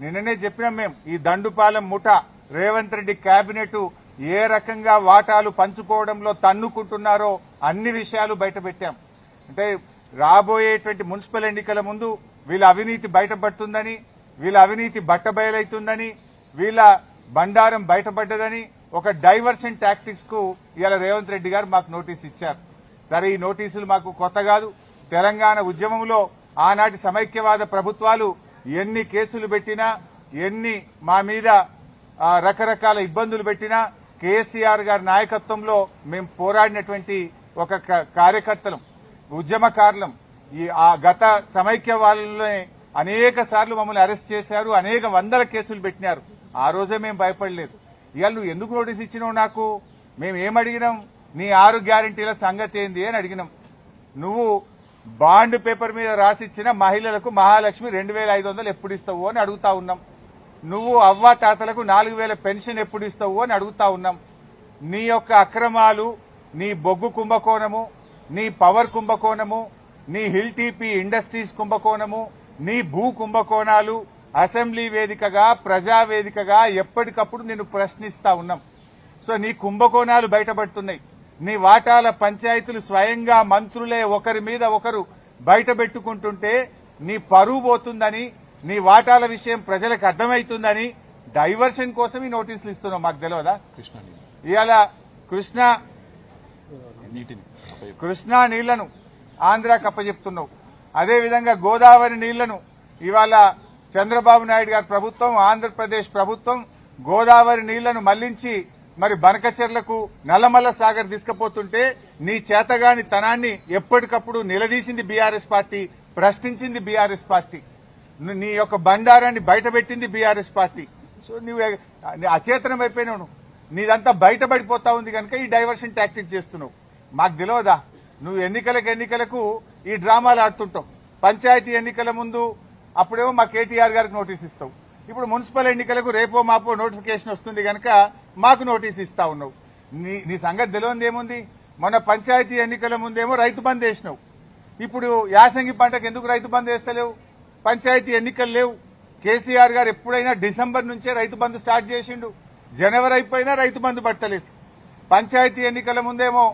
నిన్ననే చెప్పినాం మేము, ఈ దండుపాలెం ముఠ రేవంత్ రెడ్డి కేబినెట్ ఏ రకంగా వాటాలు పంచుకోవడంలో తన్నుకుంటున్నారో అన్ని విషయాలు బయట పెట్టాం. అంటే రాబోయేటువంటి మున్సిపల్ ఎన్నికల ముందు వీళ్ళ అవినీతి బయటపడుతుందని, వీళ్ళ అవినీతి బట్టబయలైతుందని, వీళ్ళ బండారం బయటపడ్డదని ఒక డైవర్షన్ టాక్టిక్స్ కు ఇవాళ రేవంత్ రెడ్డి గారు మాకు నోటీస్ ఇచ్చారు. సరే, ఈ నోటీసులు మాకు కొత్త కాదు. తెలంగాణ ఉద్యమంలో ఆనాటి సమైక్యవాద ప్రభుత్వాలు ఎన్ని కేసులు పెట్టినా, ఎన్ని మా మీద రకరకాల ఇబ్బందులు పెట్టినా కేసీఆర్ గారి నాయకత్వంలో మేము పోరాడినటువంటి ఒక కార్యకర్తలం, ఉద్యమకారులం. ఆ గత సమైక్యవాదంలోనే అనేక సార్లు మమ్మల్ని అరెస్ట్ చేశారు, అనేక వందల కేసులు పెట్టినారు. ఆ రోజే మేము భయపడలేదు. ఇవాళ నువ్వు ఎందుకు నోటీస్ ఇచ్చినావు నాకు? మేము ఏమడిగినాం? నీ 6 గ్యారంటీల సంగతి ఏంది అని అడిగినాం. నువ్వు బాండ్ పేపర్ మీద రాసిచ్చిన మహిళలకు మహాలక్ష్మి 2500 ఎప్పుడు ఇస్తావు అని అడుగుతా ఉన్నాం. నువ్వు అవ్వా తాతలకు 4000 పెన్షన్ ఎప్పుడు ఇస్తావు అని అడుగుతా ఉన్నాం. నీ యొక్క అక్రమాలు, నీ బొగ్గు కుంభకోణము, నీ పవర్ కుంభకోణము, నీ హిల్ టీపీ ఇండస్ట్రీస్ కుంభకోణము, నీ భూ కుంభకోణాలు అసెంబ్లీ వేదికగా, ప్రజావేదికగా ఎప్పటికప్పుడు నిన్ను ప్రశ్నిస్తా ఉన్నాం. సో నీ కుంభకోణాలు బయటపడుతున్నాయి. నీ వాటాల పంచాయతీలు స్వయంగా మంత్రులే ఒకరి మీద ఒకరు బయట పెట్టుకుంటుంటే నీ పరువు పోతుందని, నీ వాటాల విషయం ప్రజలకు అర్థమవుతుందని డైవర్షన్ కోసం ఈ నోటీసులు ఇస్తున్నావు. మాకు తెలియదా? ఇవాళ కృష్ణా నీళ్లను ఆంధ్రాకి అప్పచెప్తున్నావు. అదేవిధంగా గోదావరి నీళ్లను ఇవాళ చంద్రబాబు నాయుడు గారి ప్రభుత్వం, ఆంధ్రప్రదేశ్ ప్రభుత్వం గోదావరి నీళ్లను మళ్లించి మరి బనకచెర్లకు, నల్లమల్ల సాగర్ తీసుకుపోతుంటే నీ చేతగాని తనాన్ని ఎప్పటికప్పుడు నిలదీసింది బీఆర్ఎస్ పార్టీ, ప్రశ్నించింది బీఆర్ఎస్ పార్టీ, నీ యొక్క బండారాన్ని బయటపెట్టింది బీఆర్ఎస్ పార్టీ. సో నువ్వు అచేతనం అయిపోయినావు. నీదంతా బయటపడిపోతా ఉంది కనుక ఈ డైవర్షన్ టాక్టిక్స్ చేస్తున్నావు. మాకు తెలియదా? నువ్వు ఎన్నికలకు ఈ డ్రామాలు ఆడుతుంటావు. పంచాయతీ ఎన్నికల ముందు అప్పుడేమో మా కేటీఆర్ గారికి నోటీస్ ఇస్తావు. ఇప్పుడు మున్సిపల్ ఎన్నికలకు రేపో మాపో నోటిఫికేషన్ వస్తుంది కనుక మాకు నోటీస్ ఇస్తా ఉన్నావు. నీ సంగతి తెలియదు ఏముంది? మొన్న పంచాయతీ ఎన్నికల ముందేమో రైతు బంద్ వేసినావు. ఇప్పుడు యాసంగి పంటకు ఎందుకు రైతు బంద్ వేస్తలేవు? పంచాయతీ ఎన్నికలు లేవు. కేసీఆర్ గారు ఎప్పుడైనా డిసెంబర్ నుంచే రైతు బంద్ స్టార్ట్ చేసిండు. జనవరి అయిపోయినా రైతు బంద్ పట్టలేదు. పంచాయతీ ఎన్నికల ముందేమో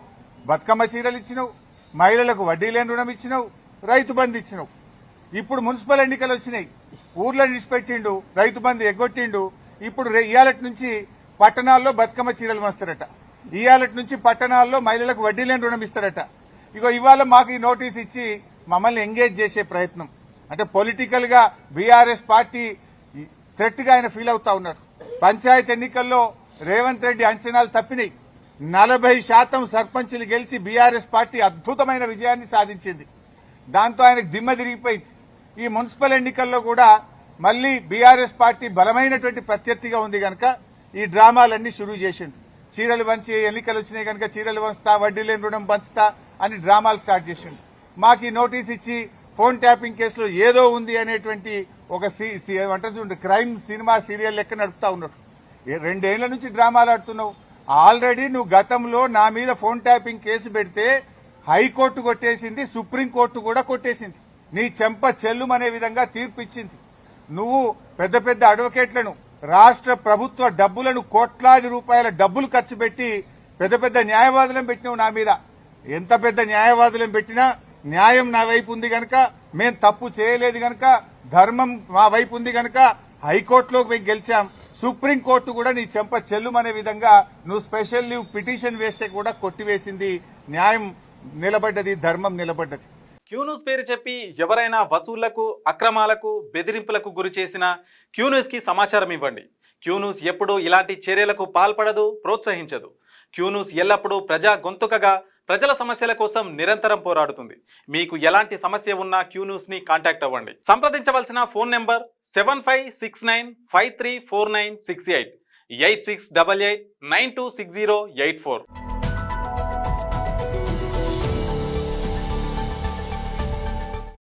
బతుకమ్మ చీరలు ఇచ్చినావు, మహిళలకు వడ్డీ లేని రుణం ఇచ్చినావు, రైతు బంద్ ఇచ్చినావు. ఇప్పుడు మున్సిపల్ ఎన్నికలు వచ్చినాయి, ఊర్లో నిడిచిపెట్టిండు, రైతు బంద్ ఎగ్గొట్టిండు. ఇప్పుడు ఇయాలటి నుంచి పట్టణాల్లో బతుకమ్మ చీరలు వస్తారట, ఇయాలటి నుంచి పట్టణాల్లో మహిళలకు వడ్డీ లేని రుణం ఇస్తారట. ఇగో ఇవాళ మాకు ఈ నోటీస్ ఇచ్చి మమ్మల్ని ఎంగేజ్ చేసే ప్రయత్నం. అంటే పొలిటికల్ గా బీఆర్ఎస్ పార్టీ థ్రెట్ గా ఆయన ఫీల్ అవుతా ఉన్నాడు. పంచాయతీ ఎన్నికల్లో రేవంత్ రెడ్డి అంచనాలు తప్పినాయి. 40% సర్పంచులు గెలిచి బీఆర్ఎస్ పార్టీ అద్భుతమైన విజయాన్ని సాధించింది. దాంతో ఆయనకు దిమ్మ తిరిగిపోయింది. ఈ మున్సిపల్ ఎన్నికల్లో కూడా మళ్లీ బీఆర్ఎస్ పార్టీ బలమైనటువంటి ప్రత్యర్థిగా ఉంది కనుక ఈ డ్రామాలన్నీ షురూ చేసిండు. చీరలు పంచి ఎన్నికలు వచ్చినాయి కనుక చీరలు పంచుతా, వడ్డీ లేని రుణం పంచుతా అని డ్రామాలు స్టార్ట్ చేసిండు. మాకు ఈ నోటీస్ ఇచ్చి ఫోన్ ట్యాపింగ్ కేసులో ఏదో ఉంది అనేటువంటి ఒక క్రైమ్ సినిమా సీరియల్ లెక్క నడుపుతా ఉన్నాడు. 2 ఏళ్ల నుంచి డ్రామాలు ఆడుతున్నావు. ఆల్రెడీ నువ్వు గతంలో నా మీద ఫోన్ ట్యాపింగ్ కేసు పెడితే హైకోర్టు కొట్టేసింది, సుప్రీంకోర్టు కూడా కొట్టేసింది. నీ చెంప చెల్లుమనే విధంగా తీర్పు ఇచ్చింది. నువ్వు పెద్ద పెద్ద అడ్వకేట్లను, రాష్ట్ర ప్రభుత్వ డబ్బులను, కోట్లాది రూపాయల డబ్బులు ఖర్చు పెట్టి పెద్ద పెద్ద న్యాయవాదులను పెట్టినావు నా మీద. ఎంత పెద్ద న్యాయవాదులను పెట్టినా న్యాయం నా వైపు ఉంది గనక, మేం తప్పు చేయలేదు గనక, ధర్మం మా వైపు ఉంది గనక హైకోర్టులోకి మేము గెలిచాం. సుప్రీంకోర్టు కూడా నీ చెంప చెల్లుమనే విధంగా నువ్వు స్పెషల్ లీవ్ పిటిషన్ వేస్తే కూడా కొట్టివేసింది. న్యాయం నిలబడ్డది, ధర్మం నిలబడ్డది. క్యూన్యూస్ పేరు చెప్పి ఎవరైనా వసూళ్లకు, అక్రమాలకు, బెదిరింపులకు గురి చేసినా క్యూన్యూస్ కి సమాచారం ఇవ్వండి. క్యూన్యూస్ ఎప్పుడూ ఇలాంటి చర్యలకు పాల్పడదు, ప్రోత్సహించదు. క్యూన్యూస్ ఎల్లప్పుడూ ప్రజా గొంతుకగా ప్రజల సమస్యల కోసం నిరంతరం పోరాడుతుంది. మీకు ఎలాంటి సమస్య ఉన్నా క్యూన్యూస్ ని కాంటాక్ట్ అవ్వండి. సంప్రదించవలసిన ఫోన్ నెంబర్ 7569534968 8688926084.